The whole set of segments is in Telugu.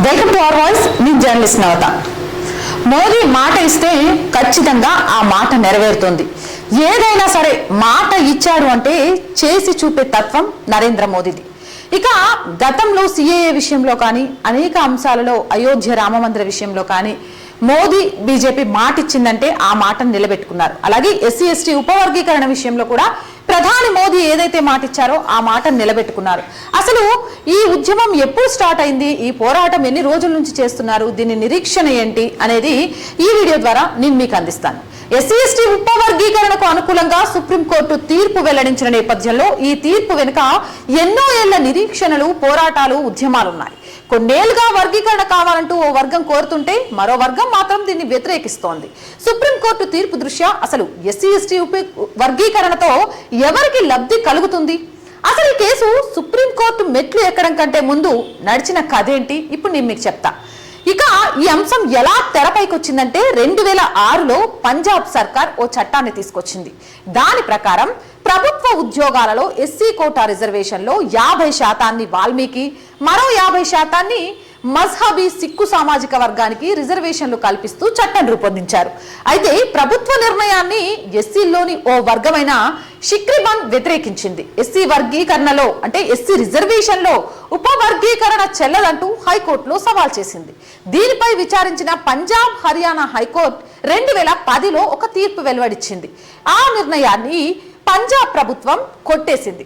Welcome to our voice. మీ జర్నలిస్ట్ నవత. మోదీ మాట ఇస్తే ఖచ్చితంగా ఆ మాట నెరవేరుతుంది. ఏదైనా సరే మాట ఇచ్చారు అంటే చేసి చూపే తత్వం నరేంద్ర మోదీది. ఇక గతంలో సిఏఏ విషయంలో కానీ అనేక అంశాలలో అయోధ్య రామ మందిర విషయంలో కానీ మోదీ బీజేపీ మాట ఇచ్చిందంటే ఆ మాటను నిలబెట్టుకున్నారు. అలాగే ఎస్సీ ఎస్టీ ఉపవర్గీకరణ విషయంలో కూడా ప్రధాని మోదీ ఏదైతే మాట ఇచ్చారో ఆ మాటను నిలబెట్టుకున్నారు. అసలు ఈ ఉద్యమం ఎప్పుడు స్టార్ట్ అయింది, ఈ పోరాటం ఎన్ని రోజుల నుంచి చేస్తున్నారు, దీని నిరీక్షణ ఏంటి అనేది ఈ వీడియో ద్వారా నేను మీకు అందిస్తాను. ఎస్సీ ఎస్టీ ఉపవర్గీకరణకు అనుకూలంగా సుప్రీంకోర్టు తీర్పు వెల్లడించిన నేపథ్యంలో ఈ తీర్పు వెనుక ఎన్నో ఏళ్ల నిరీక్షణలు, పోరాటాలు, ఉద్యమాలు ఉన్నాయి. కొన్నేళ్లుగా వర్గీకరణ కావాలంటూ ఓ వర్గం కోరుతుంటే మరో వర్గం మాత్రం దీన్ని వ్యతిరేకిస్తోంది. సుప్రీంకోర్టు తీర్పు దృష్ట్యా అసలు ఎస్సీ ఎస్టీ వర్గీకరణతో ఎవరికి లబ్ధి కలుగుతుంది? అసలు ఈ కేసు సుప్రీంకోర్టు మెట్లు ఎక్కడం కంటే ముందు నడిచిన కథ ఏంటి ఇప్పుడు నేను మీకు చెప్తా. ఇక ఈ అంశం ఎలా తెరపైకి వచ్చిందంటే 2006లో పంజాబ్ సర్కార్ ఓ చట్టాన్ని తీసుకొచ్చింది. దాని ప్రకారం ప్రభుత్వ ఉద్యోగాలలో ఎస్సీ కోటా రిజర్వేషన్లో 50% వాల్మీకి, మరో 50% మజ్హబీ సిక్కు సామాజిక వర్గానికి రిజర్వేషన్లు కల్పిస్తూ చట్టం రూపొందించారు. అయితే ప్రభుత్వ నిర్ణయాన్ని ఎస్సీలోని ఓ వర్గమైన షిక్రిబన్ వ్యతిరేకించింది. ఎస్సీ వర్గీకరణలో అంటే ఎస్సీ రిజర్వేషన్లో ఉపవర్గీకరణ చెల్లదంటూ హైకోర్టులో సవాల్ చేసింది. దీనిపై విచారించిన పంజాబ్ హర్యానా హైకోర్టు 2010లో ఒక తీర్పు వెలువడించింది. ఆ నిర్ణయాన్ని పంజాబ్ ప్రభుత్వం కొట్టేసింది.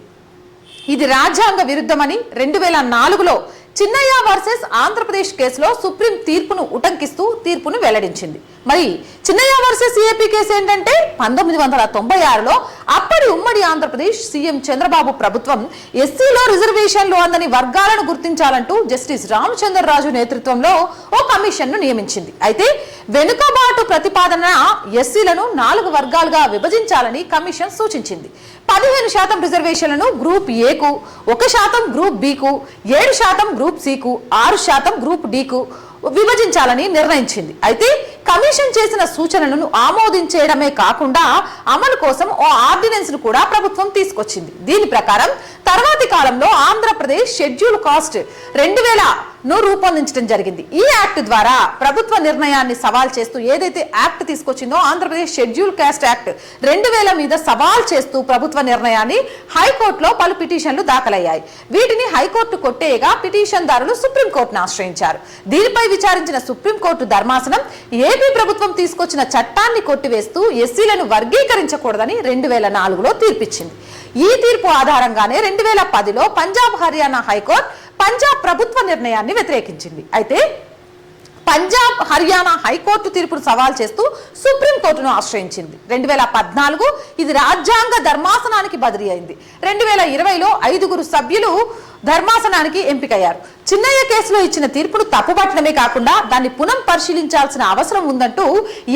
ఇది రాజ్యాంగ విరుద్ధమని 2004లో చిన్నయ్య వర్సెస్ ఆంధ్రప్రదేశ్ కేసులో సుప్రీం తీర్పును ఉటంకిస్తూ తీర్పును వెల్లడించింది. మరి చిన్నయ్య వర్సెస్ ఏపీ కేసు ఏంటంటే 1996లో అప్పటి ఉమ్మడి ఆంధ్రప్రదేశ్ సీఎం చంద్రబాబు ప్రభుత్వం ఎస్సీలో రిజర్వేషన్లు అందని వర్గాలను గుర్తించాలంటూ జస్టిస్ రామచంద్రరాజు నేతృత్వంలో ఓ కమిషన్ ను నియమించింది. అయితే వెనుకబాటు ప్రతిపాదన ఎస్సీలను 4 వర్గాలుగా విభజించాలని కమిషన్ సూచించింది. 15% రిజర్వేషన్లను గ్రూప్ ఏకు, 1% గ్రూప్ బికు, 7% గ్రూప్ సికు, 6% గ్రూప్ డికు విభజించాలని నిర్ణయించింది. అయితే కమిషన్ చేసిన సూచనలను ఆమోదించడమే కాకుండా అమలు కోసం ఓ ఆర్డినెన్స్ ను కూడా ప్రభుత్వం తీసుకొచ్చింది. దీని ప్రకారం తర్వాతి కాలంలో ఆంధ్రప్రదేశ్ షెడ్యూల్ కాస్ట్ 2000ను రూపొందించడం జరిగింది. ఈ యాక్ట్ ద్వారా ప్రభుత్వ నిర్ణయాన్ని సవాల్ చేస్తూ ఏదైతే యాక్ట్ తీసుకొచ్చిందో ఆంధ్రప్రదేశ్ షెడ్యూల్ కాస్ట్ యాక్ట్ 2000 మీద సవాల్ చేస్తూ ప్రభుత్వ నిర్ణయాన్ని హైకోర్టులో పలు పిటిషన్లు దాఖలయ్యాయి. వీటిని హైకోర్టు కొట్టేయగా పిటిషన్దారులు సుప్రీంకోర్టును ఆశ్రయించారు. దీనిపై విచారించిన సుప్రీంకోర్టు ధర్మాసనం ఏపీ ప్రభుత్వం తీసుకొచ్చిన చట్టాన్ని కొట్టివేస్తూ ఎస్సీలను వర్గీకరించకూడదని 2004లో తీర్పిచ్చింది. ఈ తీర్పు ఆధారంగానే 2010లో పంజాబ్ హర్యానా హైకోర్టు పంజాబ్ ప్రభుత్వ నిర్ణయాన్ని వ్యతిరేకించింది. అయితే పంజాబ్ హర్యానా హైకోర్టు తీర్పును సవాల్ చేస్తూ సుప్రీంకోర్టును ఆశ్రయించింది. 2014 ఇది రాజ్యాంగ ధర్మాసనానికి బదిలీ అయింది. 2020లో 5 సభ్యులు ధర్మాసనానికి ఎంపికయ్యారు. చిన్నయ్య కేసులో ఇచ్చిన తీర్పును తప్పుపట్టడమే కాకుండా దాన్ని పునః పరిశీలించాల్సిన అవసరం ఉందంటూ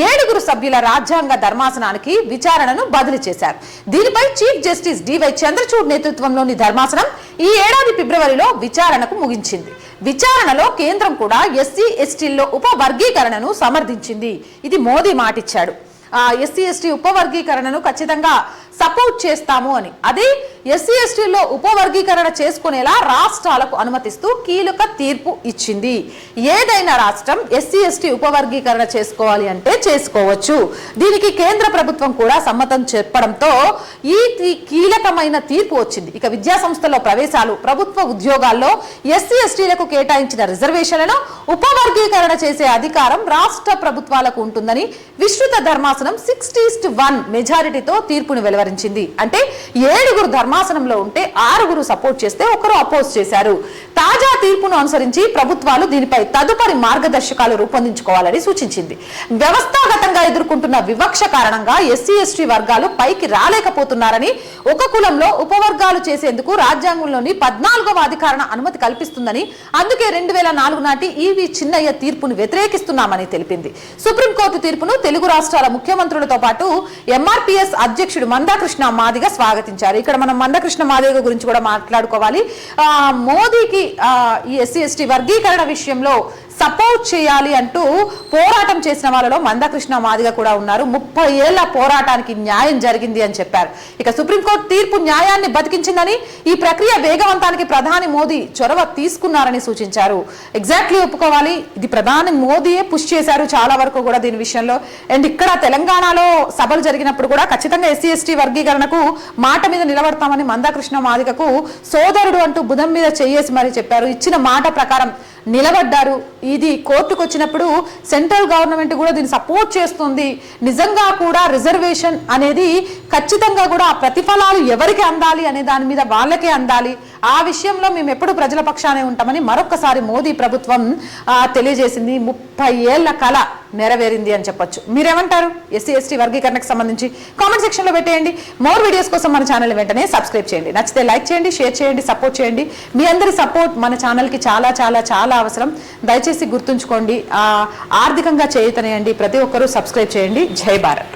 7 సభ్యుల రాజ్యాంగ ధర్మాసనానికి విచారణను బదిలీ చేశారు. దీనిపై చీఫ్ జస్టిస్ డివై చంద్రచూడ్ నేతృత్వంలోని ధర్మాసనం ఈ ఏడాది ఫిబ్రవరిలో విచారణకు ముగించింది. విచారణలో కేంద్రం కూడా ఎస్సీ ఎస్టీల్లో ఉపవర్గీకరణను సమర్థించింది. ఇది మోదీ మాటిచ్చాడు. ఎస్సీ ఎస్టీ ఉపవర్గీకరణను ఖచ్చితంగా సపోర్ట్ చేస్తాము అని. అదే ఎస్సీ ఎస్టీలో ఉపవర్గీకరణ చేసుకునేలా రాష్ట్రాలకు అనుమతిస్తూ కీలక తీర్పు ఇచ్చింది. ఏదైనా రాష్ట్రం ఎస్సీ ఎస్టీ ఉపవర్గీకరణ చేసుకోవాలి అంటే చేసుకోవచ్చు. దీనికి కేంద్ర ప్రభుత్వం కూడా సమ్మతం చెప్పడంతో ఈ కీలకమైన తీర్పు వచ్చింది. ఇక విద్యా సంస్థల్లో ప్రవేశాలు, ప్రభుత్వ ఉద్యోగాల్లో ఎస్సీ ఎస్టీలకు కేటాయించిన రిజర్వేషన్లను ఉపవర్గీకరణ చేసే అధికారం రాష్ట్ర ప్రభుత్వాలకు ఉంటుందని విస్తృత ధర్మాసనం 60:1 మెజారిటీతో తీర్పును వెలువరించింది. అంటే 7 ధర్మాసనంలో ఉంటే 6 సపోర్ట్ చేస్తే 1 అపోజ్ చేశారు. తాజా తీర్పును అనుసరించి ప్రభుత్వాలు దీనిపై తదుపరి మార్గదర్శకాలు రూపొందించుకోవాలని సూచించింది. వ్యవస్థాగతంగా ఎదుర్కొంటున్న వివక్ష కారణంగా ఎస్సీ ఎస్టీ వర్గాలు పైకి రాలేకపోతున్నారని, ఒక కులంలో ఉపవర్గాలు చేసేందుకు రాజ్యాంగంలోని 14వ అధికరణ అనుమతి కల్పిస్తుందని, అందుకే 2004 నాటి ఈవి చిన్నయ్య తీర్పును వ్యతిరేకిస్తున్నామని తెలిపింది. సుప్రీంకోర్టు తీర్పును తెలుగు రాష్ట్రాల ముఖ్యమంత్రులతో పాటు ఎంఆర్పీఎస్ అధ్యక్షుడు మందాకృష్ణ మాదిగ స్వాగతించారు. ఇక్కడ మనం మందకృష్ణ మాదిగ గురించి కూడా మాట్లాడుకోవాలి. మోదీకి ఈ ఎస్సీ ఎస్టీ వర్గీకరణ విషయంలో సపోర్ట్ చేయాలి అంటూ పోరాటం చేసిన వాళ్ళలో మందకృష్ణ మాదిగ కూడా ఉన్నారు. 30 ఏళ్ల పోరాటానికి న్యాయం జరిగింది అని చెప్పారు. ఇక సుప్రీంకోర్టు తీర్పు న్యాయాన్ని బతికించిందని, ఈ ప్రక్రియ వేగవంతానికి ప్రధాని మోదీ చొరవ తీసుకున్నారని సూచించారు. ఎగ్జాక్ట్లీ ఒప్పుకోవాలి, ఇది ప్రధాని మోదీయే పుష్ చేశారు చాలా వరకు కూడా దీని విషయంలో. అండ్ ఇక్కడ తెలంగాణలో సభలు జరిగినప్పుడు కూడా ఖచ్చితంగా ఎస్సీ ఎస్టీ వర్గీకరణకు మాట మీద నిలబడతామని మందకృష్ణ మాదిగకు సోదరుడు అంటూ బుధం మీద చేయేసి మరి చెప్పారు. ఇచ్చిన మాట ప్రకారం నిలబడ్డారు. ఇది కోర్టుకు వచ్చినప్పుడు సెంట్రల్ గవర్నమెంట్ కూడా దీన్ని సపోర్ట్ చేస్తుంది. నిజంగా కూడా రిజర్వేషన్ అనేది ఖచ్చితంగా కూడా ఆ ప్రతిఫలాలు ఎవరికి అందాలి అనే దాని మీద వాళ్ళకే అందాలి. ఆ విషయంలో మేము ఎప్పుడు ప్రజల పక్షానే ఉంటామని మరొకసారి మోదీ ప్రభుత్వం తెలియజేసింది. 30 ఏళ్ల కళ నెరవేరింది అని చెప్పొచ్చు. మీరేమంటారు? ఎస్సీ ఎస్టీ వర్గీకరణకు సంబంధించి కామెంట్ సెక్షన్లో పెట్టేయండి. మోర్ వీడియోస్ కోసం మన ఛానల్ వెంటనే సబ్స్క్రైబ్ చేయండి. నచ్చితే లైక్ చేయండి, షేర్ చేయండి, సపోర్ట్ చేయండి. మీ అందరి సపోర్ట్ మన ఛానల్కి చాలా చాలా చాలా అవసరం. దయచేసి గుర్తుంచుకోండి, ఆర్థికంగా చేయుతనేయండి. ప్రతి ఒక్కరూ సబ్స్క్రైబ్ చేయండి. జై భారత్.